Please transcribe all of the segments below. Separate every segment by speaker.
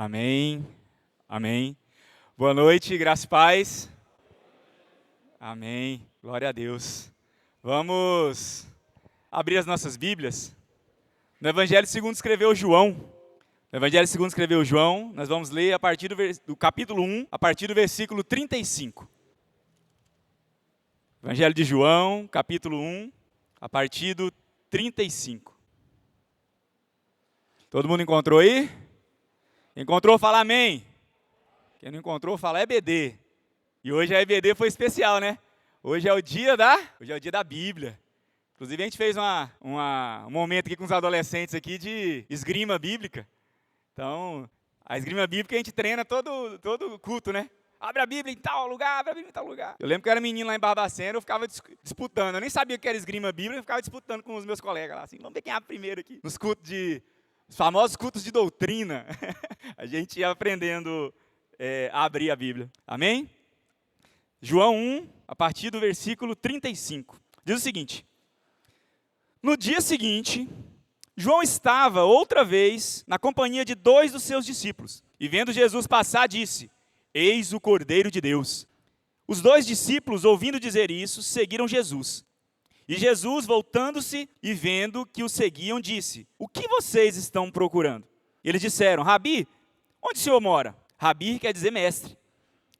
Speaker 1: Amém, amém. Boa noite, graça e paz. Amém, glória a Deus. Vamos abrir as nossas Bíblias. No Evangelho segundo escreveu João. No Evangelho segundo escreveu João, nós vamos ler a partir do capítulo 1, a partir do versículo 35. Evangelho de João, capítulo 1, a partir do 35. Todo mundo encontrou aí? Encontrou, fala amém. Quem não encontrou, fala EBD. E hoje a EBD foi especial, né? Hoje é o dia da Bíblia. Inclusive a gente fez um momento aqui com os adolescentes aqui de esgrima bíblica. Então, a esgrima bíblica a gente treina todo culto, né? Abre a Bíblia em tal lugar, abre a Bíblia em tal lugar. Eu lembro que eu era menino lá em Barbacena, eu ficava disputando. Eu nem sabia o que era esgrima bíblica, eu ficava disputando com os meus colegas lá, assim, vamos ver quem abre primeiro aqui. Nos cultos os famosos cultos de doutrina, a gente ia aprendendo a abrir a Bíblia. Amém? João 1, a partir do versículo 35. Diz o seguinte: no dia seguinte, João estava outra vez na companhia de 2 dos seus discípulos. E vendo Jesus passar, disse: Eis o Cordeiro de Deus. Os 2 discípulos, ouvindo dizer isso, seguiram Jesus. E Jesus, voltando-se e vendo que o seguiam, disse: O que vocês estão procurando? Eles disseram: Rabi, onde o senhor mora? Rabi quer dizer mestre.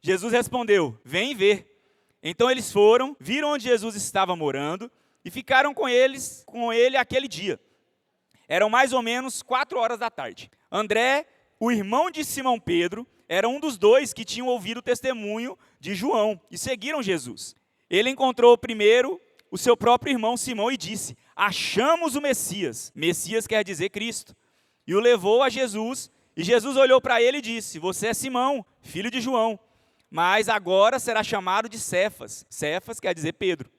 Speaker 1: Jesus respondeu: Vem ver. Então eles foram, viram onde Jesus estava morando e ficaram com ele aquele dia. Eram mais ou menos 4 horas da tarde. André, o irmão de Simão Pedro, era um dos 2 que tinham ouvido o testemunho de João e seguiram Jesus. Ele encontrou primeiro o seu próprio irmão Simão e disse: Achamos o Messias. Messias quer dizer Cristo. E o levou a Jesus, e Jesus olhou para ele e disse: Você é Simão, filho de João, mas agora será chamado de Cefas. Cefas quer dizer Pedro.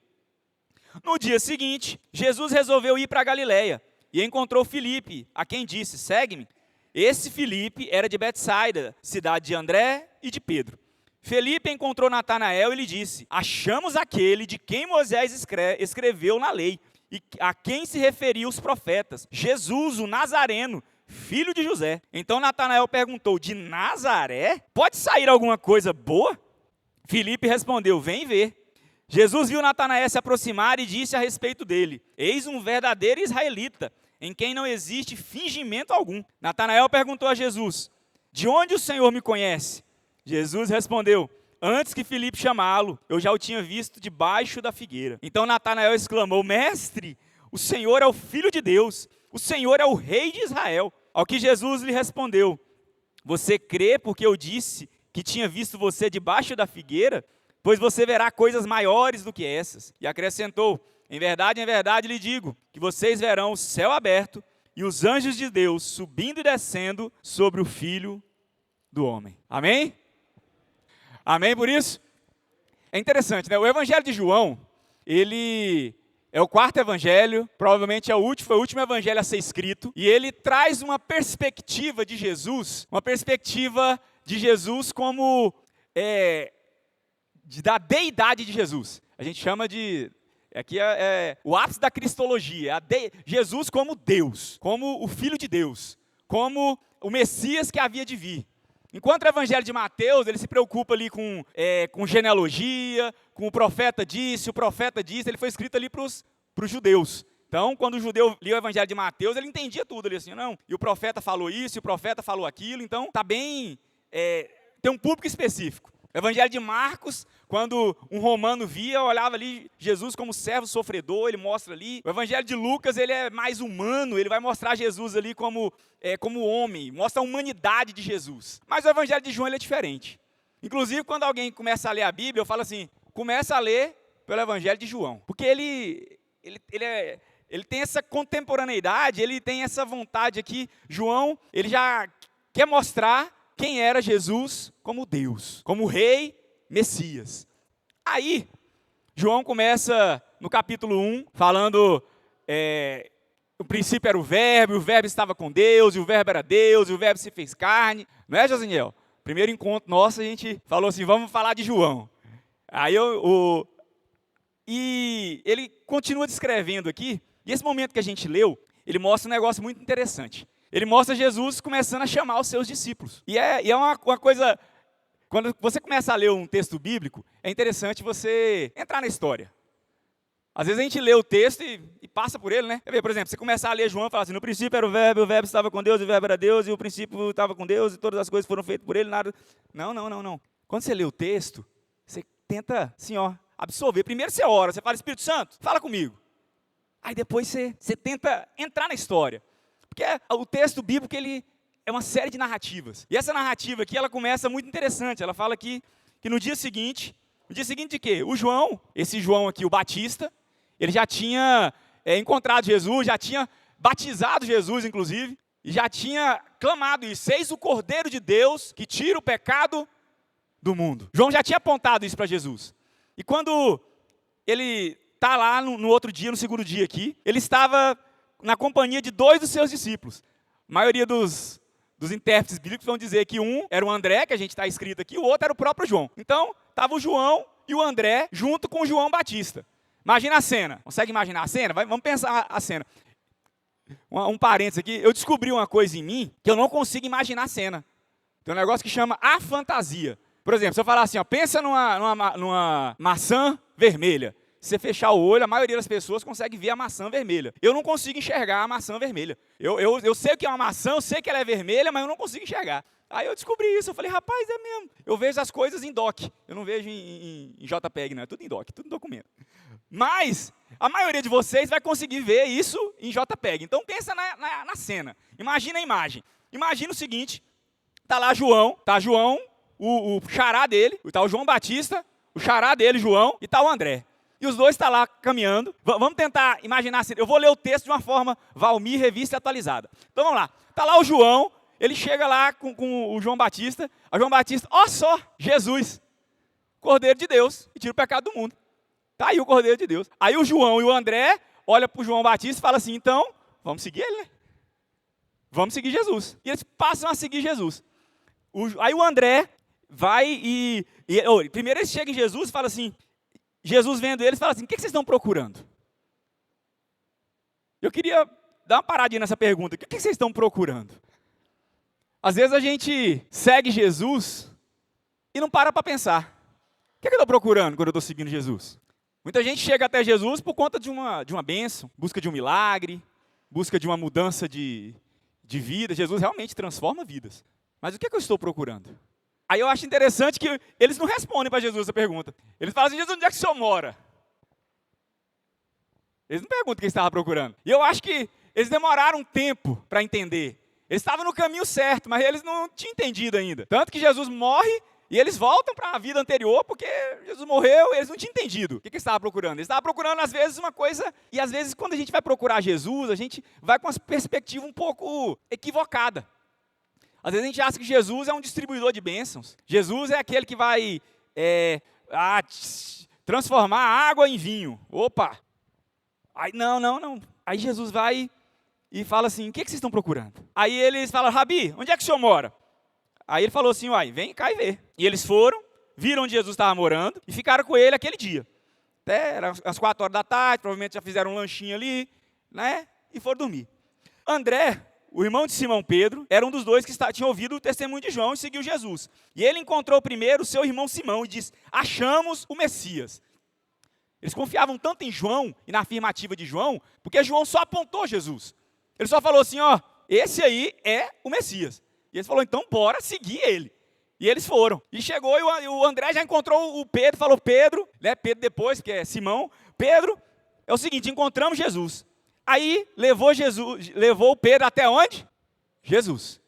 Speaker 1: No dia seguinte, Jesus resolveu ir para Galiléia e encontrou Filipe, a quem disse: Segue-me. Esse Filipe era de Betsaida, cidade de André e de Pedro. Felipe encontrou Natanael e lhe disse: Achamos aquele de quem Moisés escreveu na lei, e a quem se referiam os profetas, Jesus, o Nazareno, filho de José. Então Natanael perguntou: De Nazaré? Pode sair alguma coisa boa? Felipe respondeu: Vem ver. Jesus viu Natanael se aproximar e disse a respeito dele: Eis um verdadeiro israelita, em quem não existe fingimento algum. Natanael perguntou a Jesus: De onde o Senhor me conhece? Jesus respondeu: Antes que Filipe chamá-lo, eu já o tinha visto debaixo da figueira. Então Natanael exclamou: Mestre, o Senhor é o Filho de Deus, o Senhor é o Rei de Israel. Ao que Jesus lhe respondeu: Você crê porque eu disse que tinha visto você debaixo da figueira? Pois você verá coisas maiores do que essas. E acrescentou: em verdade lhe digo, que vocês verão o céu aberto e os anjos de Deus subindo e descendo sobre o Filho do Homem. Amém? Amém por isso? É interessante, né? O Evangelho de João, ele é o 4º evangelho, provavelmente foi o último evangelho a ser escrito, e ele traz uma perspectiva de Jesus, como da deidade de Jesus. A gente chama aqui é o ápice da cristologia, Jesus como Deus, como o Filho de Deus, como o Messias que havia de vir. Enquanto o Evangelho de Mateus, ele se preocupa ali com genealogia, com o profeta disse, ele foi escrito ali para os judeus. Então, quando o judeu lia o Evangelho de Mateus, ele entendia tudo ali assim, não, e o profeta falou isso, e o profeta falou aquilo, então está bem, tem um público específico. O Evangelho de Marcos, quando um romano olhava ali Jesus como servo sofredor, ele mostra ali. O Evangelho de Lucas, ele é mais humano, ele vai mostrar Jesus ali como homem, mostra a humanidade de Jesus. Mas o Evangelho de João, ele é diferente. Inclusive, quando alguém começa a ler a Bíblia, eu falo assim, começa a ler pelo Evangelho de João. Porque ele tem essa contemporaneidade, ele tem essa vontade aqui. João, ele já quer mostrar quem era Jesus como Deus, como Rei Messias. Aí, João começa no capítulo 1, falando, o princípio era o verbo estava com Deus, e o verbo era Deus, e o verbo se fez carne. Não é, Josiniel? Primeiro encontro nosso, a gente falou assim, vamos falar de João. Aí, e ele continua descrevendo aqui, e esse momento que a gente leu, ele mostra um negócio muito interessante. ele mostra Jesus começando a chamar os seus discípulos. E é uma coisa, quando você começa a ler um texto bíblico, é interessante você entrar na história. Às vezes a gente lê o texto e passa por ele, né? Quer ver, por exemplo, você começar a ler João e falar assim, no princípio era o verbo estava com Deus, e o verbo era Deus, e o princípio estava com Deus, e todas as coisas foram feitas por ele, nada... Não. Quando você lê o texto, você tenta, assim, absorver. Primeiro você ora, você fala, Espírito Santo, fala comigo. Aí depois você tenta entrar na história. Porque o texto bíblico, ele é uma série de narrativas. E essa narrativa aqui, ela começa muito interessante. Ela fala que no dia seguinte de quê? O João, esse João aqui, o Batista, ele já tinha encontrado Jesus, já tinha batizado Jesus, inclusive, e já tinha clamado isso, eis o Cordeiro de Deus que tira o pecado do mundo. João já tinha apontado isso para Jesus. E quando ele está lá no outro dia, no segundo dia aqui, ele estava na companhia de 2 dos seus discípulos. A maioria dos intérpretes bíblicos vão dizer que um era o André, que a gente está escrito aqui, o outro era o próprio João. Então, estava o João e o André junto com o João Batista. Imagina a cena. Consegue imaginar a cena? Vamos pensar a cena. Um parênteses aqui. Eu descobri uma coisa em mim que eu não consigo imaginar a cena. Tem um negócio que chama a fantasia. Por exemplo, se eu falar assim, pensa numa maçã vermelha. Se você fechar o olho, a maioria das pessoas consegue ver a maçã vermelha. Eu não consigo enxergar a maçã vermelha. Eu sei que é uma maçã, eu sei que ela é vermelha, mas eu não consigo enxergar. Aí eu descobri isso, eu falei, rapaz, é mesmo. Eu vejo as coisas em doc, eu não vejo em JPEG, não, é tudo em doc, tudo em documento. Mas a maioria de vocês vai conseguir ver isso em JPEG. Então pensa na cena, imagina a imagem. Imagina o seguinte, tá lá João, o xará dele, tá o João Batista, o xará dele, João, e tá o André. E os dois estão lá caminhando. Vamos tentar imaginar assim. Eu vou ler o texto de uma forma Valmir, revista e atualizada. Então vamos lá. Está lá o João, ele chega lá com o João Batista. A João Batista, só, Jesus, Cordeiro de Deus, e tira o pecado do mundo. Está aí o Cordeiro de Deus. Aí o João e o André olham para o João Batista e falam assim, então, vamos seguir ele, né? Vamos seguir Jesus. E eles passam a seguir Jesus. Aí o André vai primeiro eles chegam em Jesus e falam assim, Jesus vendo eles, fala assim, o que vocês estão procurando? Eu queria dar uma paradinha nessa pergunta, o que vocês estão procurando? Às vezes a gente segue Jesus e não para pensar, o que eu estou procurando quando eu estou seguindo Jesus? Muita gente chega até Jesus por conta de uma bênção, busca de um milagre, busca de uma mudança de vida. Jesus realmente transforma vidas. Mas o que eu estou procurando? Aí eu acho interessante que eles não respondem para Jesus essa pergunta. Eles falam assim, Jesus, onde é que o senhor mora? Eles não perguntam o que eles estavam procurando. E eu acho que eles demoraram um tempo para entender. Eles estavam no caminho certo, mas eles não tinham entendido ainda. Tanto que Jesus morre e eles voltam para a vida anterior, porque Jesus morreu e eles não tinham entendido o que eles estavam procurando. Eles estavam procurando, às vezes, uma coisa, e às vezes, quando a gente vai procurar Jesus, a gente vai com uma perspectiva um pouco equivocada. Às vezes a gente acha que Jesus é um distribuidor de bênçãos. Jesus é aquele que vai transformar água em vinho. Opa! Aí, não. Aí Jesus vai e fala assim, o que vocês estão procurando? Aí eles falam, Rabi, onde é que o senhor mora? Aí ele falou assim, vem cá e vê. E eles foram, viram onde Jesus estava morando e ficaram com ele aquele dia. Até eram as 4 horas da tarde, provavelmente já fizeram um lanchinho ali, né? E foram dormir. André, o irmão de Simão Pedro, era um dos 2 que tinha ouvido o testemunho de João e seguiu Jesus. E ele encontrou primeiro o seu irmão Simão e disse, achamos o Messias. Eles confiavam tanto em João e na afirmativa de João, porque João só apontou Jesus. Ele só falou assim, esse aí é o Messias. E eles falaram, então bora seguir ele. E eles foram. E chegou e o André já encontrou o Pedro, falou, Pedro, né? Pedro depois, que é Simão, Pedro, é o seguinte, encontramos Jesus. Aí levou o Pedro até onde? Jesus.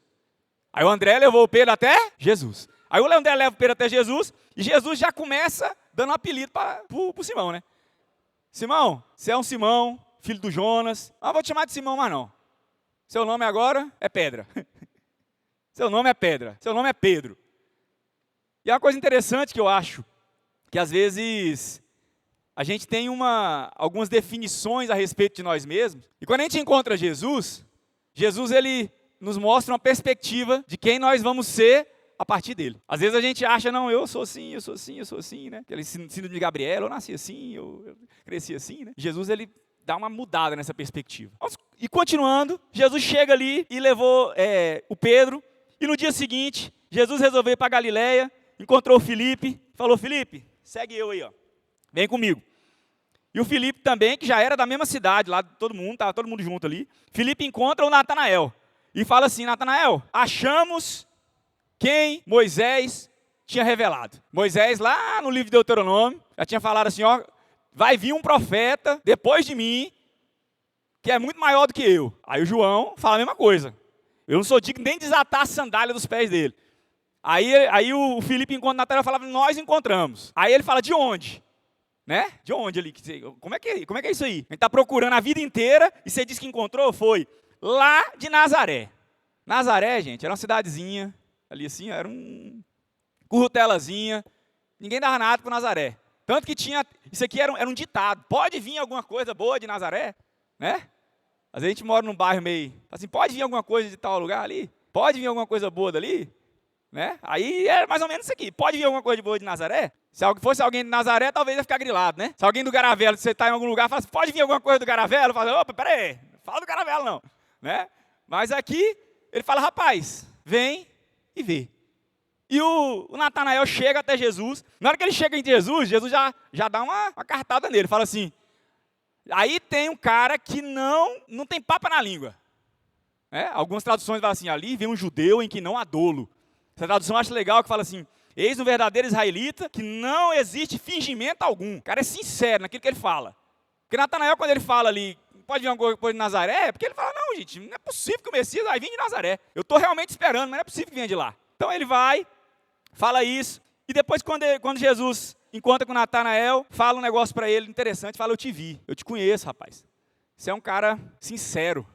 Speaker 1: Aí o André levou o Pedro até Jesus. Aí o André leva o Pedro até Jesus, e Jesus já começa dando um apelido para o Simão, né? Simão, você é um Simão, filho do Jonas. Não vou te chamar de Simão mais não. Seu nome agora é Pedra. Seu nome é Pedra. Seu nome é Pedro. E é uma coisa interessante que eu acho, que às vezes a gente tem algumas definições a respeito de nós mesmos. E quando a gente encontra Jesus, ele nos mostra uma perspectiva de quem nós vamos ser a partir dele. Às vezes a gente acha, não, eu sou assim, né? Aquele síndrome de Gabriela, eu nasci assim, eu cresci assim, né? Jesus, ele dá uma mudada nessa perspectiva. E continuando, Jesus chega ali e levou o Pedro. E no dia seguinte, Jesus resolveu ir para Galileia, encontrou o Filipe, falou, Filipe, segue eu aí, ó. Vem comigo. E o Filipe também, que já era da mesma cidade, lá todo mundo, estava todo mundo junto ali. Filipe encontra o Natanael e fala assim, Natanael, achamos quem Moisés tinha revelado. Moisés, lá no livro de Deuteronômio, já tinha falado assim, ó, vai vir um profeta depois de mim, que é muito maior do que eu. Aí o João fala a mesma coisa. Eu não sou digno nem de desatar a sandália dos pés dele. Aí o Filipe encontra o Natanael e fala, nós encontramos. Aí ele fala, de onde? Né? De onde ali? Como é que é isso aí? A gente está procurando a vida inteira e você disse que encontrou? Foi lá de Nazaré. Nazaré, gente, era uma cidadezinha, ali assim, era um currutelazinha. Ninguém dava nada para Nazaré. Tanto que tinha, isso aqui era um ditado. Pode vir alguma coisa boa de Nazaré? Né? Às vezes a gente mora num bairro meio, assim, pode vir alguma coisa de tal lugar ali? Pode vir alguma coisa boa dali? Né? Aí é mais ou menos isso aqui. Pode vir alguma coisa boa de Nazaré? Se fosse alguém de Nazaré, talvez ia ficar grilado, né? Se alguém do Garavelo, se você está em algum lugar, fala assim, pode vir alguma coisa do Garavelo? Fala, opa, peraí, não fala do Garavelo não. Né? Mas aqui, ele fala, rapaz, vem e vê. E o Natanael chega até Jesus. Na hora que ele chega em Jesus, Jesus já dá uma cartada nele. Fala assim, aí tem um cara que não tem papa na língua. Algumas traduções falam assim, ali vem um judeu em que não há dolo. Essa tradução eu acho legal, que fala assim, eis um verdadeiro israelita que não existe fingimento algum. O cara é sincero naquilo que ele fala. Porque Natanael, quando ele fala ali, pode vir alguma coisa de Nazaré, é porque ele fala, não, gente, não é possível que o Messias vai vir de Nazaré. Eu estou realmente esperando, mas não é possível que venha de lá. Então ele vai, fala isso, e depois quando Jesus encontra com Natanael, fala um negócio para ele interessante, fala, eu te vi, eu te conheço, rapaz. Você é um cara sincero.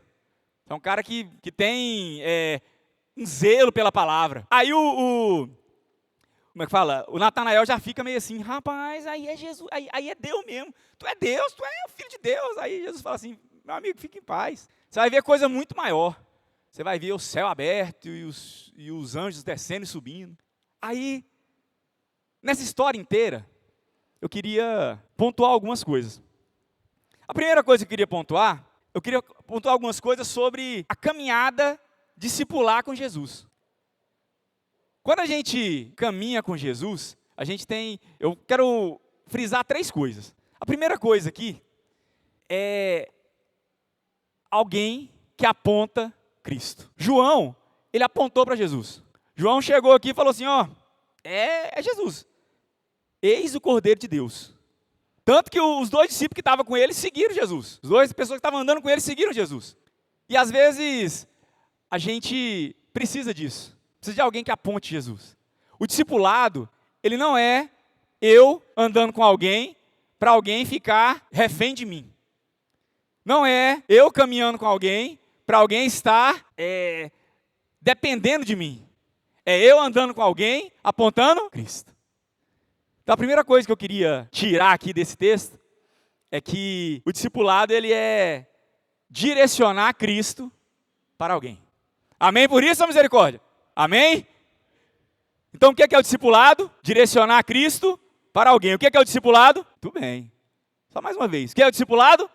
Speaker 1: Você é um cara que tem um zelo pela palavra. Aí como é que fala? O Natanael já fica meio assim, rapaz, aí é Jesus, aí é Deus mesmo. Tu é Deus, tu é o Filho de Deus. Aí Jesus fala assim, meu amigo, fique em paz. Você vai ver coisa muito maior. Você vai ver o céu aberto e os anjos descendo e subindo. Aí, nessa história inteira, eu queria pontuar algumas coisas. A primeira coisa que eu queria pontuar algumas coisas sobre a caminhada discipular com Jesus. Quando a gente caminha com Jesus, eu quero frisar 3 coisas. A primeira coisa aqui é alguém que aponta Cristo. João, ele apontou para Jesus. João chegou aqui e falou assim, ó, é Jesus. Eis o Cordeiro de Deus. Tanto que os 2 discípulos que estavam com ele seguiram Jesus. As 2 pessoas que estavam andando com ele seguiram Jesus. E às vezes a gente precisa disso. Precisa de alguém que aponte Jesus. O discipulado, ele não é eu andando com alguém para alguém ficar refém de mim. Não é eu caminhando com alguém para alguém estar dependendo de mim. É eu andando com alguém apontando Cristo. Então a primeira coisa que eu queria tirar aqui desse texto é que o discipulado ele é direcionar Cristo para alguém. Amém por isso ou misericórdia? Amém? Então o que é o discipulado? Direcionar Cristo para alguém. O que é o discipulado? Tudo bem. Só mais uma vez. O que é o discipulado?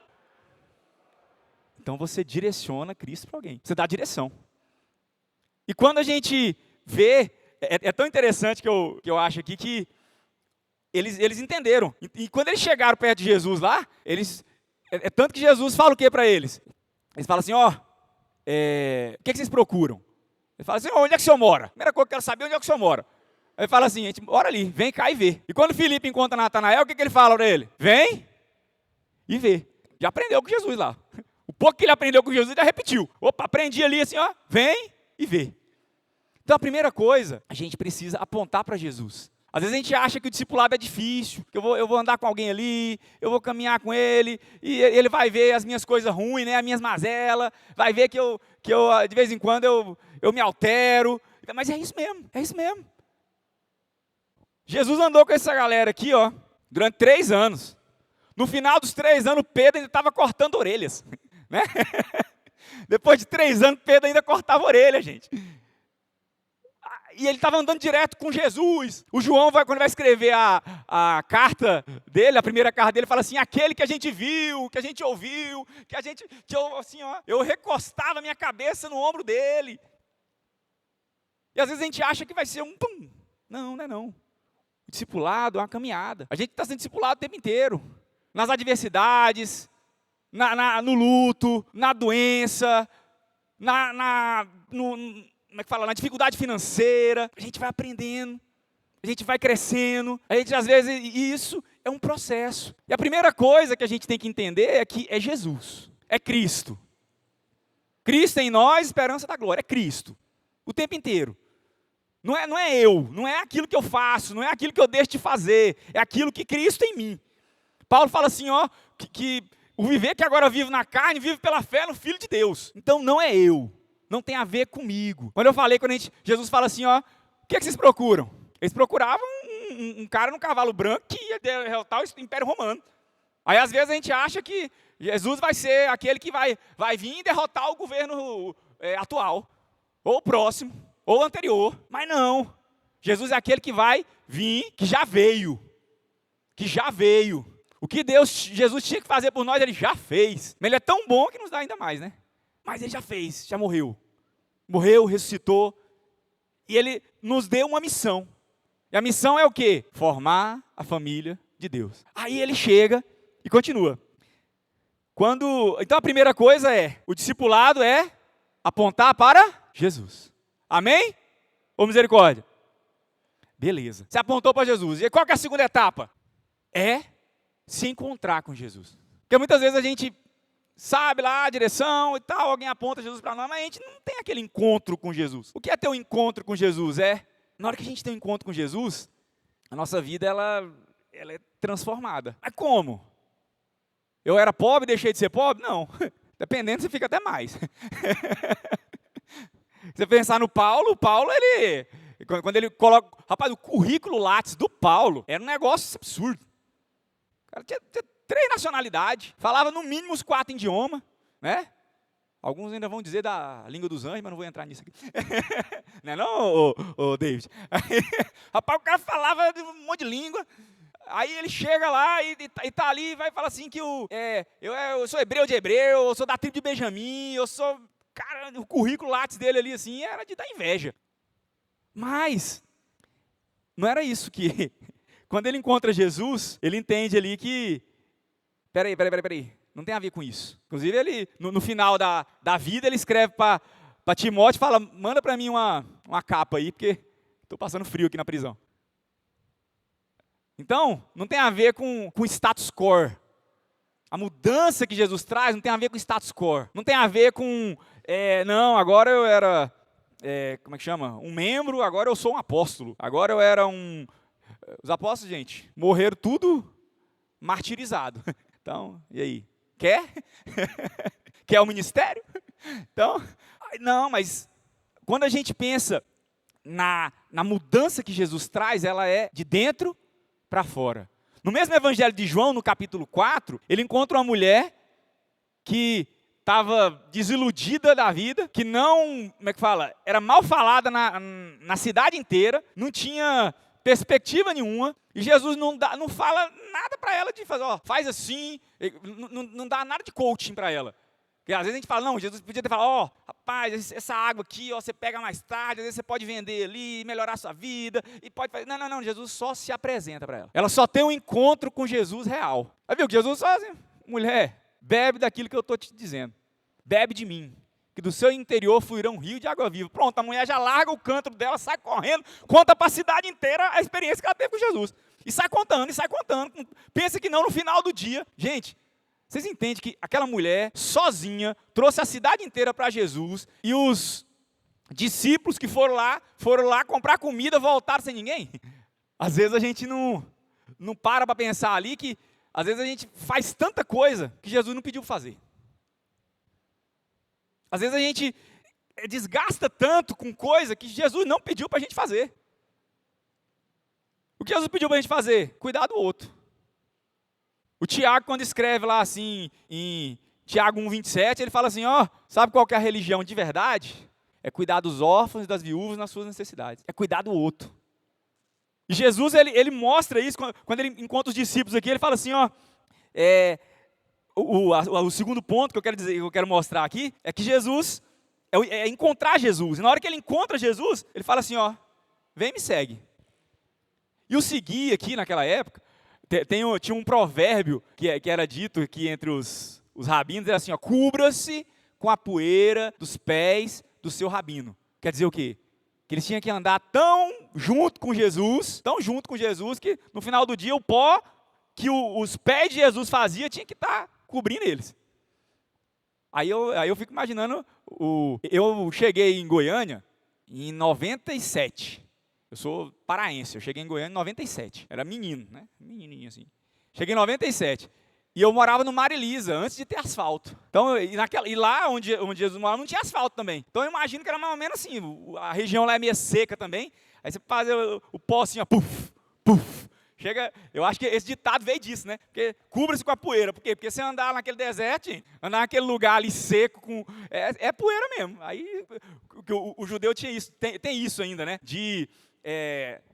Speaker 1: Então você direciona Cristo para alguém. Você dá direção. E quando a gente vê, é tão interessante que eu acho aqui que eles entenderam. E quando eles chegaram perto de Jesus lá, tanto que Jesus fala o que para eles? Eles falam assim, ó, o que vocês procuram? Ele fala assim, onde é que o senhor mora? Primeira coisa que eu quero saber, onde é que o senhor mora? Ele fala assim, a gente mora ali, vem cá e vê. E quando Filipe encontra Natanael, o que ele fala para ele? Vem e vê. Já aprendeu com Jesus lá. O pouco que ele aprendeu com Jesus, já repetiu. Opa, aprendi ali assim, ó, vem e vê. Então a primeira coisa, a gente precisa apontar para Jesus. Às vezes a gente acha que o discipulado é difícil, que eu vou andar com alguém ali, eu vou caminhar com ele, e ele vai ver as minhas coisas ruins, né, as minhas mazelas, vai ver que eu de vez em quando eu me altero. Mas é isso mesmo. Jesus andou com essa galera aqui, ó, durante 3 anos. No final dos 3 anos, Pedro ainda estava cortando orelhas. Né? Depois de 3 anos, Pedro ainda cortava orelha, gente. E ele estava andando direto com Jesus. O João, quando vai escrever a carta dele, a primeira carta dele, fala assim, aquele que a gente viu, que a gente ouviu, eu recostava a minha cabeça no ombro dele. E às vezes a gente acha que vai ser um pum. Não, não é não. O discipulado é uma caminhada. A gente está sendo discipulado o tempo inteiro. Nas adversidades, no luto, na doença, como é que fala? Na dificuldade financeira. A gente vai aprendendo, a gente vai crescendo. A gente, às vezes, isso é um processo. E a primeira coisa que a gente tem que entender é que é Jesus, é Cristo. Cristo em nós, esperança da glória. É Cristo, o tempo inteiro. Não é eu, não é aquilo que eu faço, não é aquilo que eu deixo de fazer, é aquilo que Cristo em mim. Paulo fala assim, que o viver que agora vivo na carne, vive pela fé no Filho de Deus. Então não é eu, não tem a ver comigo. Quando Jesus fala assim, o que é que vocês procuram? Eles procuravam um cara num cavalo branco que ia derrotar o Império Romano. Aí às vezes a gente acha que Jesus vai ser aquele que vai vir e derrotar o governo atual, ou o próximo, ou o anterior. Mas não, Jesus é aquele que vai vir, que já veio. O que Jesus tinha que fazer por nós, ele já fez. Mas ele é tão bom que nos dá ainda mais, né? Mas ele já fez, já morreu. Morreu, ressuscitou. E ele nos deu uma missão. E a missão é o quê? Formar a família de Deus. Aí ele chega e continua. Então a primeira coisa o discipulado é apontar para Jesus. Amém? Ou misericórdia? Beleza. Você apontou para Jesus. E qual que é a segunda etapa? É se encontrar com Jesus. Porque muitas vezes a gente sabe lá a direção e tal, alguém aponta Jesus para nós, mas a gente não tem aquele encontro com Jesus. O que é ter um encontro com Jesus? Na hora que a gente tem um encontro com Jesus, a nossa vida ela é transformada. Mas como? Eu era pobre e deixei de ser pobre? Não. Dependendo, você fica até mais. Você pensar no Paulo, ele, quando ele coloca, rapaz, o currículo Lattes do Paulo era um negócio absurdo. O cara tinha 3 nacionalidades, falava no mínimo uns 4 idiomas, né? Alguns ainda vão dizer da língua dos anjos, mas não vou entrar nisso aqui. Não é não, David? Rapaz, o cara falava de um monte de língua. Aí ele chega lá e tá ali e vai falar assim que eu sou hebreu de hebreu, eu sou da tribo de Benjamim, eu sou... Cara, o currículo Lattes dele ali assim era de dar inveja. Mas não era isso que... Quando ele encontra Jesus, ele entende ali que... Peraí. Não tem a ver com isso. Inclusive, ele, no final da vida, ele escreve para Timóteo e fala, manda para mim uma capa aí, porque estou passando frio aqui na prisão. Então, não tem a ver com status quo. A mudança que Jesus traz não tem a ver com status quo. Não tem a ver com, agora eu era, como é que chama? Um membro, agora eu sou um apóstolo. Agora eu era um... Os apóstolos, gente, morreram tudo martirizado. Então, e aí? Quer? Quer o ministério? Então, não, mas quando a gente pensa na mudança que Jesus traz, ela é de dentro para fora. No mesmo evangelho de João, no capítulo 4, ele encontra uma mulher que estava desiludida da vida, que não, como é que fala? Era mal falada na cidade inteira, não tinha perspectiva nenhuma, e Jesus não fala nada para ela de fazer, faz assim, não dá nada de coaching para ela. Porque às vezes a gente fala, não, Jesus podia ter falado, rapaz, essa água aqui, você pega mais tarde, às vezes você pode vender ali, melhorar a sua vida, e pode fazer. Não, Jesus só se apresenta para ela. Ela só tem um encontro com Jesus real. Aí viu que Jesus faz, assim, mulher, bebe daquilo que eu estou te dizendo, bebe de mim, que do seu interior fluirá um rio de água viva. Pronto, a mulher já larga o canto dela, sai correndo, conta para a cidade inteira a experiência que ela teve com Jesus. E sai contando. Pensa que não no final do dia. Gente, vocês entendem que aquela mulher, sozinha, trouxe a cidade inteira para Jesus, e os discípulos que foram lá comprar comida, voltaram sem ninguém? Às vezes a gente não para pensar ali que, às vezes a gente faz tanta coisa que Jesus não pediu para fazer. Às vezes a gente desgasta tanto com coisa que Jesus não pediu para a gente fazer. O que Jesus pediu para a gente fazer? Cuidar do outro. O Tiago, quando escreve lá assim, em Tiago 1,27, ele fala assim, sabe qual que é a religião de verdade? É cuidar dos órfãos e das viúvas nas suas necessidades. É cuidar do outro. E Jesus, ele mostra isso, quando ele encontra os discípulos aqui, ele fala assim, ó, o segundo ponto que eu quero dizer, que eu quero mostrar aqui, é que Jesus, é encontrar Jesus. E na hora que ele encontra Jesus, ele fala assim, ó, vem e me segue. E o seguir aqui, naquela época, tinha um provérbio que era dito aqui entre os rabinos, era assim, ó, cubra-se com a poeira dos pés do seu rabino. Quer dizer o quê? Que eles tinham que andar tão junto com Jesus, que no final do dia o pó que os pés de Jesus faziam tinha que estar cobrindo eles. Aí eu fico imaginando, eu cheguei em Goiânia em 97. Eu sou paraense, eu cheguei em Goiânia em 97. Era menino, né? Menininho assim. Cheguei em 97. E eu morava no Maria Elisa, antes de ter asfalto. Então, e lá onde Jesus morava não tinha asfalto também. Então eu imagino que era mais ou menos assim, a região lá é meio seca também. Aí você faz o pó assim, ó, puf, puf. Chega, eu acho que esse ditado veio disso, né? Porque cubra-se com a poeira. Por quê? Porque você andar naquele deserto, andar naquele lugar ali seco, é poeira mesmo. Aí o judeu tinha isso, tem isso ainda, né?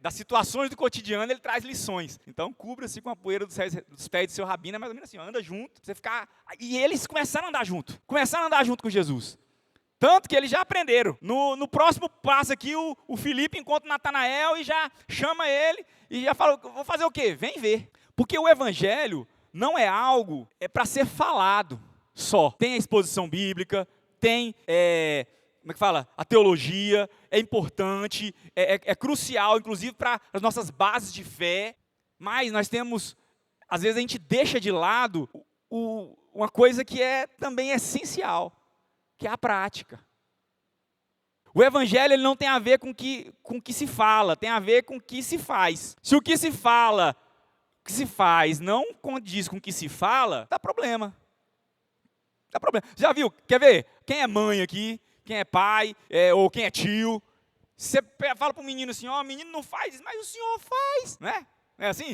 Speaker 1: Das situações do cotidiano, ele traz lições. Então, cubra-se com a poeira dos pés do seu rabino, é mais ou menos assim, anda junto, você ficar... E eles começaram a andar junto com Jesus. Tanto que eles já aprenderam. No próximo passo aqui, o Filipe encontra o Natanael e já chama ele e já fala, vou fazer o quê? Vem ver. Porque o evangelho não é algo para ser falado só. Tem a exposição bíblica, tem... como é que fala? A teologia é importante, é crucial, inclusive, para as nossas bases de fé. Mas nós temos, às vezes a gente deixa de lado uma coisa que é também essencial, que é a prática. O evangelho ele não tem a ver com o que se fala, tem a ver com o que se faz. Se o que se fala, o que se faz, não condiz com o que se fala, dá problema. Dá problema. Já viu? Quer ver? Quem é mãe aqui? Quem é pai, ou quem é tio, você fala para o menino assim, ó, menino não faz isso, mas o senhor faz, não é? Não é assim?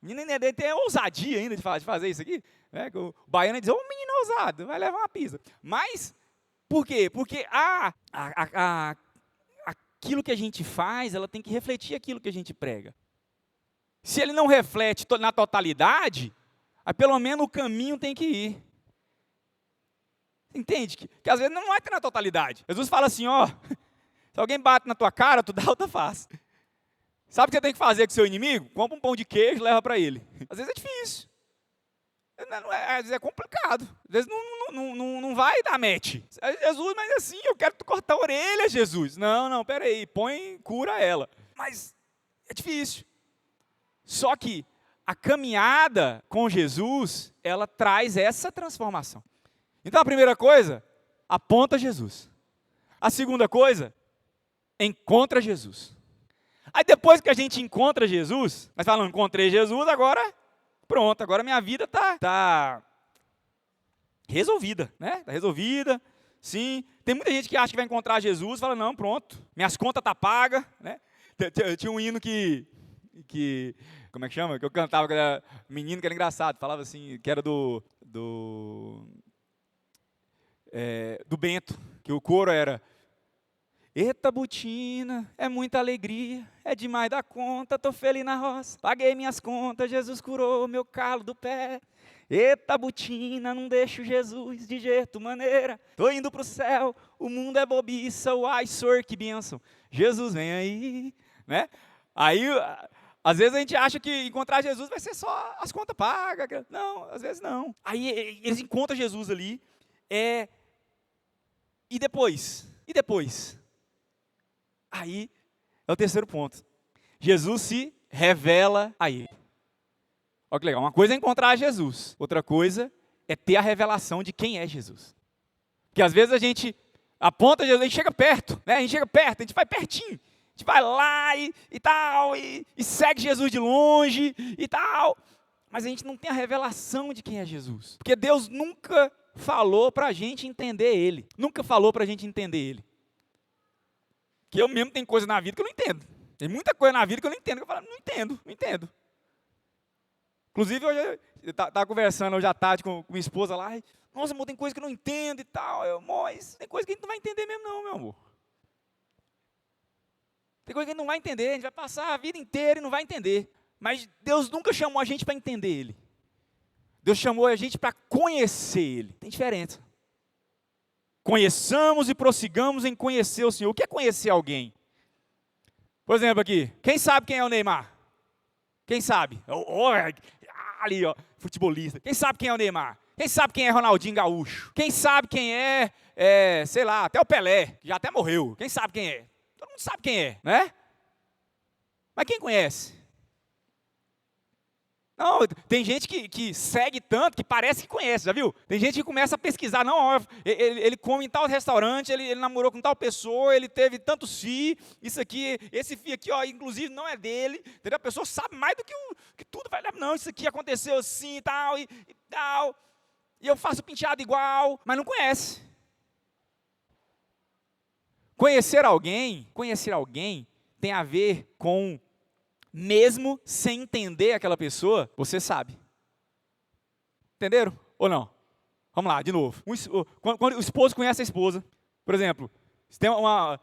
Speaker 1: O menino ainda tem ousadia ainda de fazer isso aqui, né? O baiano diz, ô menino ousado, vai levar uma pisa. Mas, por quê? Porque aquilo que a gente faz, ela tem que refletir aquilo que a gente prega. Se ele não reflete na totalidade, aí pelo menos o caminho tem que ir. Entende? Que às vezes não vai ter na totalidade. Jesus fala assim, ó, se alguém bate na tua cara, tu dá outra face. Sabe o que você tem que fazer com o seu inimigo? Compra um pão de queijo e leva para ele. Às vezes é difícil. Às vezes é complicado. Às vezes não vai dar match. Jesus, mas assim, eu quero tu cortar a orelha, Jesus. Não, peraí, cura ela. Mas é difícil. Só que a caminhada com Jesus, ela traz essa transformação. Então a primeira coisa, aponta Jesus. A segunda coisa, encontra Jesus. Aí depois que a gente encontra Jesus, nós falamos, encontrei Jesus, agora pronto, agora minha vida tá resolvida, né? Está resolvida, sim. Tem muita gente que acha que vai encontrar Jesus e fala, não, pronto, minhas contas estão pagas, né? Tinha um hino que, como é que chama? Que eu cantava, que era menino, que era engraçado, falava assim, que era do Bento, que o coro era: eita botina, é muita alegria, é demais da conta, tô feliz na roça, paguei minhas contas, Jesus curou meu calo do pé. Eita botina, não deixo Jesus de jeito maneira, tô indo pro céu, o mundo é bobiça, uai, senhor, que bênção, Jesus vem aí, né? Aí, às vezes a gente acha que encontrar Jesus vai ser só as contas pagas, não, às vezes não. Aí eles encontram Jesus ali, e depois? Aí é o terceiro ponto. Jesus se revela a ele. Olha que legal. Uma coisa é encontrar Jesus. Outra coisa é ter a revelação de quem é Jesus. Porque às vezes a gente aponta Jesus, a gente chega perto, né? A gente vai pertinho. A gente vai lá e tal, e segue Jesus de longe e tal. Mas a gente não tem a revelação de quem é Jesus. Porque Deus nunca falou para a gente entender Ele. Nunca falou para a gente entender Ele. Que eu mesmo tenho coisa na vida que eu não entendo. Tem muita coisa na vida que eu não entendo. Que eu falo, não entendo. Inclusive, hoje eu estava conversando hoje à tarde com minha esposa lá. Nossa, amor, tem coisa que eu não entendo e tal. Mas tem coisa que a gente não vai entender mesmo não, meu amor. Tem coisa que a gente não vai entender, a gente vai passar a vida inteira e não vai entender. Mas Deus nunca chamou a gente para entender Ele. Deus chamou a gente para conhecer Ele. Tem diferença. Conheçamos e prossigamos em conhecer o Senhor. O que é conhecer alguém? Por exemplo aqui, quem sabe quem é o Neymar? Quem sabe? Ali, ó, futebolista. Quem sabe quem é o Neymar? Quem sabe quem é Ronaldinho Gaúcho? Quem sabe quem sei lá, até o Pelé, que já até morreu. Quem sabe quem é? Todo mundo sabe quem é, né? Mas quem conhece? Não, tem gente que segue tanto que parece que conhece, já viu? Tem gente que começa a pesquisar, não, ó, ele come em tal restaurante, ele namorou com tal pessoa, ele teve tantos filhos, isso aqui, esse filho aqui, ó, inclusive não é dele, entendeu? A pessoa sabe mais do que tudo, vai, não, isso aqui aconteceu assim e tal, e eu faço penteado igual, mas não conhece. Conhecer alguém tem a ver com, mesmo sem entender aquela pessoa, você sabe. Entenderam? Ou não? Vamos lá, de novo. Quando o esposo conhece a esposa, por exemplo, tem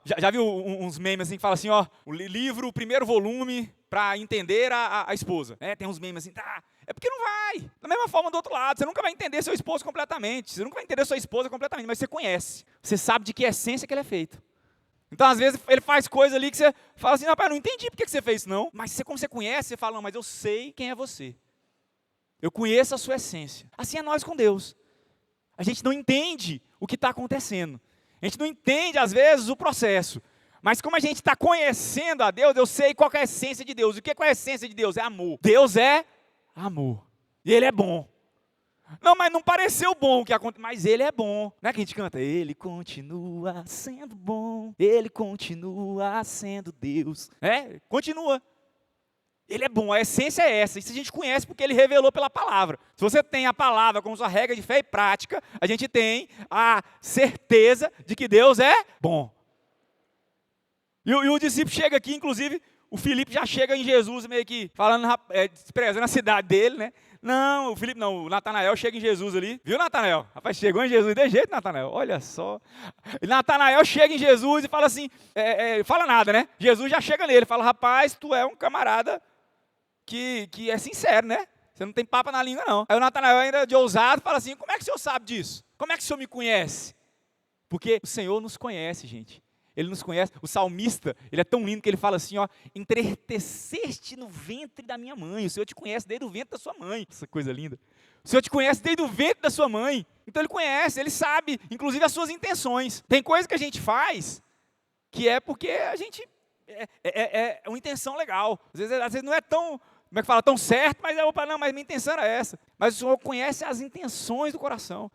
Speaker 1: já viu uns memes assim que falam assim, ó, o livro, o primeiro volume para entender a esposa. Tem uns memes assim, tá? É porque não vai. Da mesma forma do outro lado, você nunca vai entender seu esposo completamente, você nunca vai entender sua esposa completamente, mas você conhece. Você sabe de que essência que ele é feito. Então, às vezes, ele faz coisa ali que você fala assim, rapaz, não entendi por que você fez isso, não. Mas como você conhece, você fala, não, mas eu sei quem é você. Eu conheço a sua essência. Assim é nós com Deus. A gente não entende o que está acontecendo. A gente não entende, às vezes, o processo. Mas como a gente está conhecendo a Deus, eu sei qual é a essência de Deus. E o que é a essência de Deus? É amor. Deus é amor. E Ele é bom. Não, mas não pareceu bom o que aconteceu, mas Ele é bom. Não é que a gente canta, Ele continua sendo bom, Ele continua sendo Deus. Continua. Ele é bom, a essência é essa. Isso a gente conhece porque Ele revelou pela palavra. Se você tem a palavra como sua regra de fé e prática, a gente tem a certeza de que Deus é bom. E o discípulo chega aqui, inclusive, o Filipe já chega em Jesus meio que falando, desprezando a cidade dele, né? Não, o Filipe não, o Natanael chega em Jesus ali. Viu, Natanael? Rapaz, chegou em Jesus de jeito, Natanael. Olha só. E Natanael chega em Jesus e fala assim, fala nada, né? Jesus já chega nele, fala, rapaz, tu é um camarada que é sincero, né? Você não tem papo na língua, não. Aí o Natanael ainda de ousado fala assim, como é que o senhor sabe disso? Como é que o senhor me conhece? Porque o Senhor nos conhece, gente. Ele nos conhece. O salmista, ele é tão lindo que ele fala assim, ó, entreteceste no ventre da minha mãe. O Senhor te conhece desde o ventre da sua mãe. Essa coisa linda. O Senhor te conhece desde o ventre da sua mãe. Então Ele conhece, Ele sabe, inclusive as suas intenções. Tem coisa que a gente faz que é porque a gente é uma intenção legal. Às vezes não é tão, como é que fala, tão certo, mas mas minha intenção era essa. Mas o Senhor conhece as intenções do coração.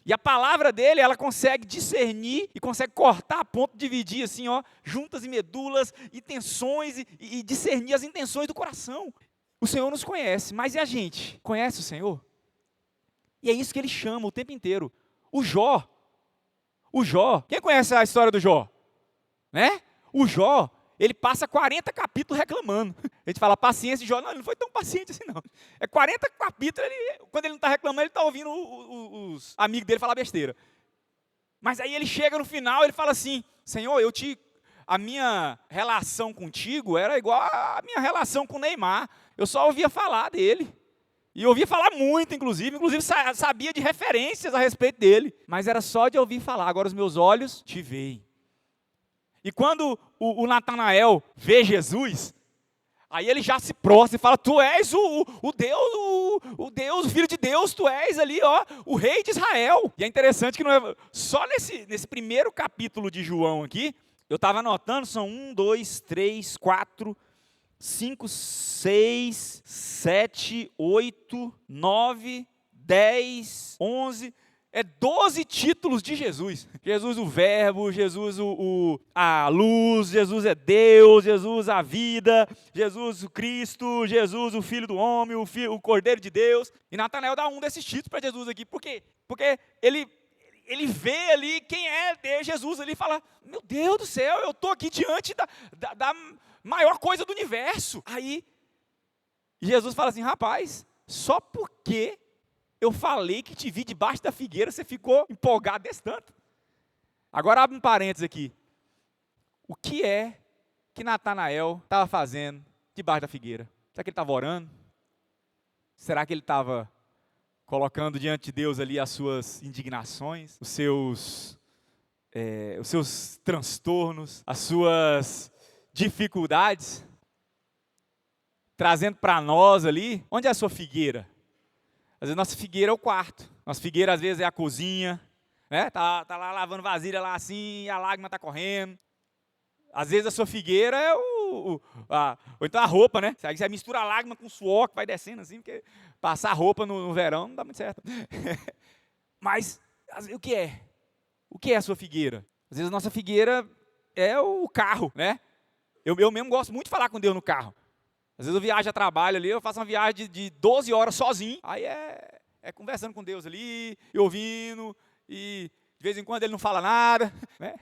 Speaker 1: E a palavra dele, ela consegue discernir e consegue cortar a ponto de dividir assim, ó, juntas e medulas, intenções e discernir as intenções do coração. O Senhor nos conhece, mas e a gente? Conhece o Senhor? E é isso que Ele chama o tempo inteiro. O Jó, quem conhece a história do Jó? Né? O Jó, ele passa 40 capítulos reclamando. A gente fala paciência de Jó, não, ele não foi tão paciente assim não. 40 capítulos, quando ele não está reclamando, ele está ouvindo os amigos dele falar besteira. Mas aí ele chega no final, ele fala assim, Senhor, a minha relação contigo era igual a minha relação com o Neymar. Eu só ouvia falar dele. E ouvia falar muito, inclusive sabia de referências a respeito dele. Mas era só de ouvir falar, agora os meus olhos te veem. E quando o Natanael vê Jesus, aí ele já se prostra e fala, tu és o Deus, o Filho de Deus, tu és ali, ó, o Rei de Israel. E é interessante que não é, só nesse primeiro capítulo de João aqui, eu estava anotando, são 1, 2, 3, 4, 5, 6, 7, 8, 9, 10, 11... 12 títulos de Jesus. Jesus o verbo, Jesus a luz, Jesus é Deus, Jesus a vida, Jesus o Cristo, Jesus o Filho do homem, o Cordeiro de Deus. E Natanael dá um desses títulos para Jesus aqui. Por quê? Porque ele vê ali quem é Jesus. Ele fala, meu Deus do céu, eu estou aqui diante da maior coisa do universo. Aí Jesus fala assim, rapaz, só porque eu falei que te vi debaixo da figueira, você ficou empolgado desse tanto. Agora abre um parênteses aqui. O que é que Natanael estava fazendo debaixo da figueira? Será que ele estava orando? Será que ele estava colocando diante de Deus ali as suas indignações, os seus transtornos, as suas dificuldades? Trazendo para nós ali, onde é a sua figueira? Às vezes nossa figueira é o quarto, nossa figueira às vezes é a cozinha, né? Tá lá lavando vasilha lá assim, e a lágrima está correndo. Às vezes a sua figueira é ou então a roupa, né? Você mistura a lágrima com o suor que vai descendo assim, porque passar roupa no verão não dá muito certo. Mas o que é? O que é a sua figueira? Às vezes a nossa figueira é o carro, né? Eu mesmo gosto muito de falar com Deus no carro. Às vezes eu viajo a trabalho ali, eu faço uma viagem de 12 horas sozinho, aí é conversando com Deus ali, e ouvindo, e de vez em quando ele não fala nada, né?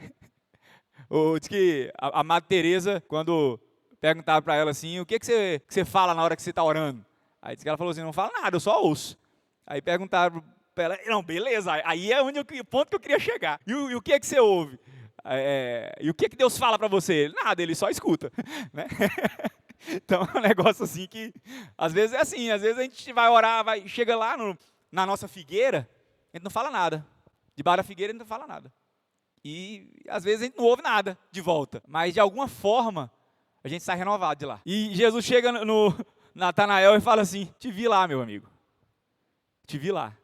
Speaker 1: Diz que a Madre Teresa, quando perguntava para ela assim, o que você fala na hora que você está orando? Aí disse que ela falou assim, não fala nada, eu só ouço. Aí perguntaram para ela, não, beleza, aí é o ponto que eu queria chegar. E o que você ouve? E o que Deus fala para você? Nada, ele só escuta, né? Então é um negócio assim que, às vezes é assim, às vezes a gente vai orar, chega lá na nossa figueira, a gente não fala nada. Debaixo da figueira a gente não fala nada. E às vezes a gente não ouve nada de volta. Mas de alguma forma, a gente sai renovado de lá. E Jesus chega no Natanael e fala assim, te vi lá, meu amigo. Te vi lá.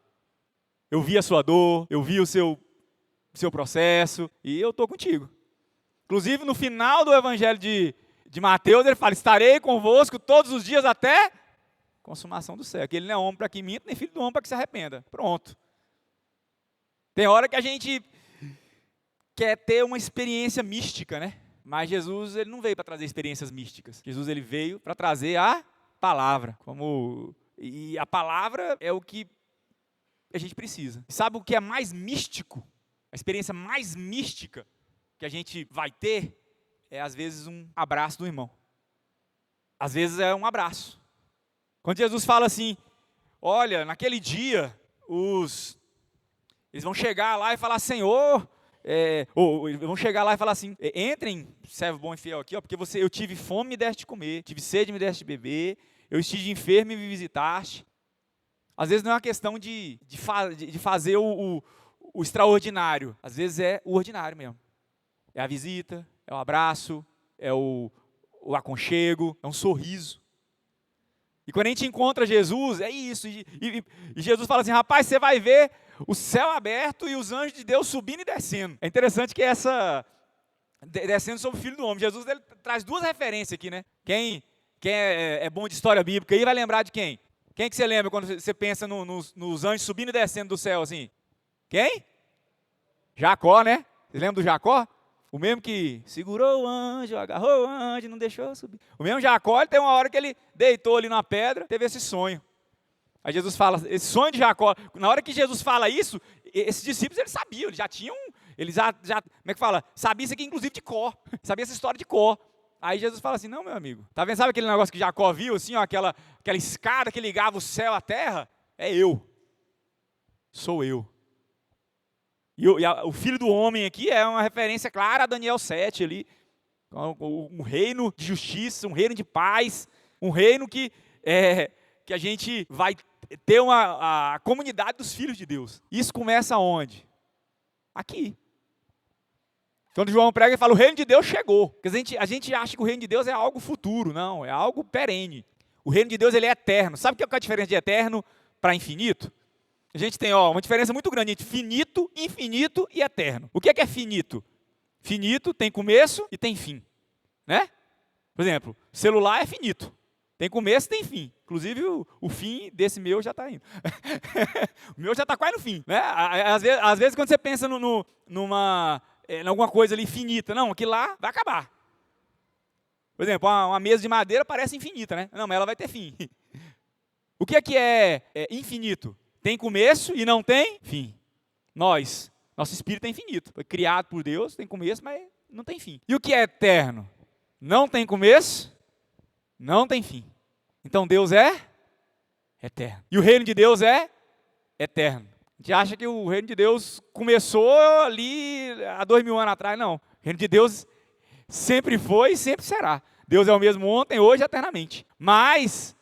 Speaker 1: Eu vi a sua dor, eu vi o seu processo, e eu estou contigo. Inclusive no final do evangelho de Mateus, ele fala, estarei convosco todos os dias até consumação do século. Ele não é homem para que minta, nem filho do homem para que se arrependa. Pronto. Tem hora que a gente quer ter uma experiência mística, né? Mas Jesus, ele não veio para trazer experiências místicas. Jesus, ele veio para trazer a palavra. E a palavra é o que a gente precisa. Sabe o que é mais místico? A experiência mais mística que a gente vai ter é, às vezes, um abraço do irmão. Às vezes é um abraço. Quando Jesus fala assim, olha, naquele dia, eles vão chegar lá e falar, Senhor, ou vão chegar lá e falar assim, entrem, servo bom e fiel aqui, ó, porque eu tive fome e me deste de comer, tive sede e me deste de beber, eu estive enfermo e me visitaste. Às vezes não é uma questão de fazer o extraordinário, às vezes é o ordinário mesmo. É a visita, é o abraço, é o aconchego, é um sorriso. E quando a gente encontra Jesus, é isso. E Jesus fala assim, rapaz, você vai ver o céu aberto e os anjos de Deus subindo e descendo. É interessante que descendo sobre o Filho do Homem. Jesus, ele traz duas referências aqui, né? Quem é bom de história bíblica aí vai lembrar de quem? Quem que você lembra quando você pensa nos anjos subindo e descendo do céu assim? Quem? Jacó, né? Você lembra do Jacó? O mesmo que segurou o anjo, agarrou o anjo, não deixou subir. O mesmo Jacó, ele tem uma hora que ele deitou ali na pedra, teve esse sonho. Aí Jesus fala, esse sonho de Jacó, na hora que Jesus fala isso, esses discípulos, eles sabiam, eles já tinham, eles já como é que fala? Sabia isso aqui, inclusive, de cor. Sabia essa história de cor. Aí Jesus fala assim, não, meu amigo, tá vendo, sabe aquele negócio que Jacó viu, assim, ó, aquela escada que ligava o céu à terra? É eu. Sou eu. E o Filho do Homem aqui é uma referência clara a Daniel 7 ali. Um reino de justiça, um reino de paz, um reino que a gente vai ter a comunidade dos filhos de Deus. Isso começa onde? Aqui. Quando João prega, ele fala, o reino de Deus chegou. Porque a gente acha que o reino de Deus é algo futuro. Não, é algo perene. O reino de Deus, ele é eterno. Sabe qual é a diferença de eterno para infinito? A gente tem uma diferença muito grande entre finito, infinito e eterno. O que é finito? Finito tem começo e tem fim. Né? Por exemplo, celular é finito. Tem começo e tem fim. Inclusive, o fim desse meu já está indo. O meu já está quase no fim. Né? Às vezes, quando você pensa em alguma coisa ali finita, não, aquilo lá vai acabar. Por exemplo, uma mesa de madeira parece infinita, né? Não, mas ela vai ter fim. O que é infinito? Tem começo e não tem fim. Nosso espírito é infinito. Foi criado por Deus, tem começo, mas não tem fim. E o que é eterno? Não tem começo, não tem fim. Então Deus é eterno. E o reino de Deus é eterno. A gente acha que o reino de Deus começou ali há 2000 anos atrás. Não. O reino de Deus Sempre foi e sempre será. Deus é o mesmo ontem, hoje e eternamente. Mas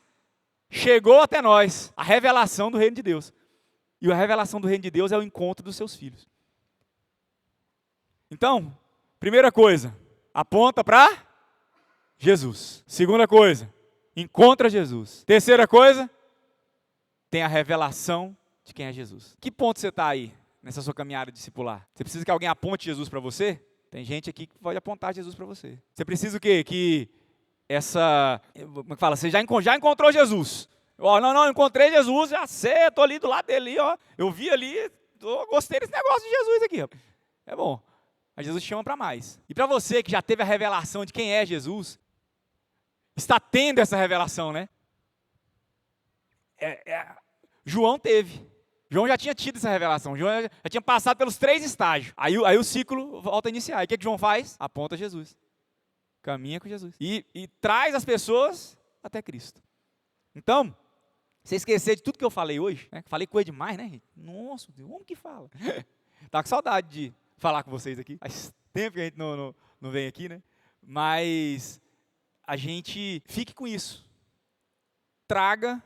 Speaker 1: chegou até nós a revelação do reino de Deus. E a revelação do reino de Deus é o encontro dos seus filhos. Então, primeira coisa, aponta para Jesus. Segunda coisa, encontra Jesus. Terceira coisa, tem a revelação de quem é Jesus. Que ponto você está aí nessa sua caminhada discipular? Você precisa que alguém aponte Jesus para você? Tem gente aqui que pode apontar Jesus para você. Você precisa o quê? Que como é que fala? Você já encontrou Jesus. Não, encontrei Jesus, já sei, estou ali do lado dele, ó. Eu vi ali, gostei desse negócio de Jesus aqui, ó. É bom. Mas Jesus chama para mais. E para você que já teve a revelação de quem é Jesus, está tendo essa revelação, né? João teve. João já tinha tido essa revelação. João já tinha passado pelos 3 estágios. Aí o ciclo volta a iniciar. E o que João faz? Aponta Jesus. Caminha com Jesus. E traz as pessoas até Cristo. Então, você esquecer de tudo que eu falei hoje, né? Falei coisa demais, né, gente? Nossa, como que fala? Tá com saudade de falar com vocês aqui. Faz tempo que a gente não vem aqui, né? Mas a gente fique com isso. Traga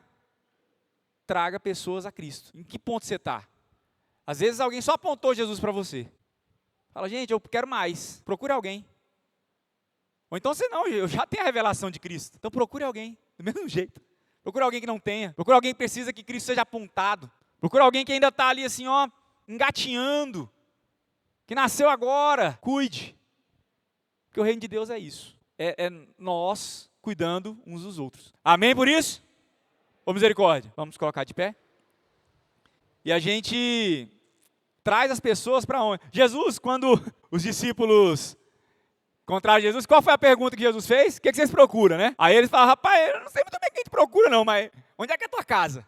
Speaker 1: pessoas a Cristo. Em que ponto você está? Às vezes alguém só apontou Jesus para você. Fala, gente, eu quero mais. Procure alguém. Ou então você não, eu já tenho a revelação de Cristo. Então procure alguém, do mesmo jeito. Procure alguém que não tenha. Procure alguém que precisa que Cristo seja apontado. Procure alguém que ainda está ali assim, ó, engatinhando. Que nasceu agora. Cuide. Porque o reino de Deus é isso. É nós cuidando uns dos outros. Amém por isso? Ô misericórdia. Vamos colocar de pé. E a gente traz as pessoas para onde? Jesus, quando os discípulos encontraram Jesus, qual foi a pergunta que Jesus fez? O que vocês procuram, né? Aí eles falam, rapaz, eu não sei muito bem o que a gente procura não, mas onde é que é a tua casa?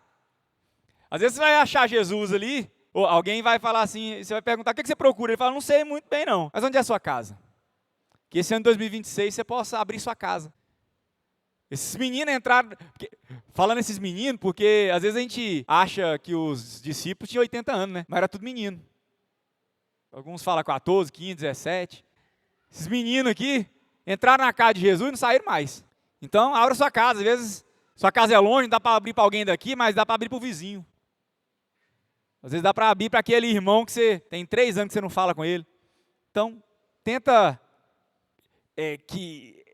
Speaker 1: Às vezes você vai achar Jesus ali, ou alguém vai falar assim, você vai perguntar, o que você procura? Ele fala, não sei muito bem não. Mas onde é a sua casa? Que esse ano de 2026 você possa abrir sua casa. Esses meninos entraram, falando esses meninos, porque às vezes a gente acha que os discípulos tinham 80 anos, né? Mas era tudo menino. Alguns falam 14, 15, 17. Esses meninos aqui entraram na casa de Jesus e não saíram mais. Então, abra sua casa. Às vezes, sua casa é longe, não dá para abrir para alguém daqui, mas dá para abrir para o vizinho. Às vezes dá para abrir para aquele irmão que você tem 3 anos que você não fala com ele. Então, tenta que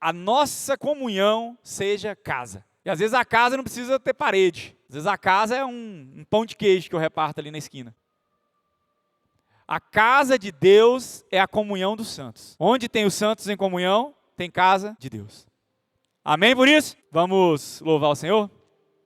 Speaker 1: a nossa comunhão seja casa. E às vezes a casa não precisa ter parede. Às vezes a casa é um pão de queijo que eu reparto ali na esquina. A casa de Deus é a comunhão dos santos. Onde tem os santos em comunhão, tem casa de Deus. Amém por isso? Vamos louvar o Senhor?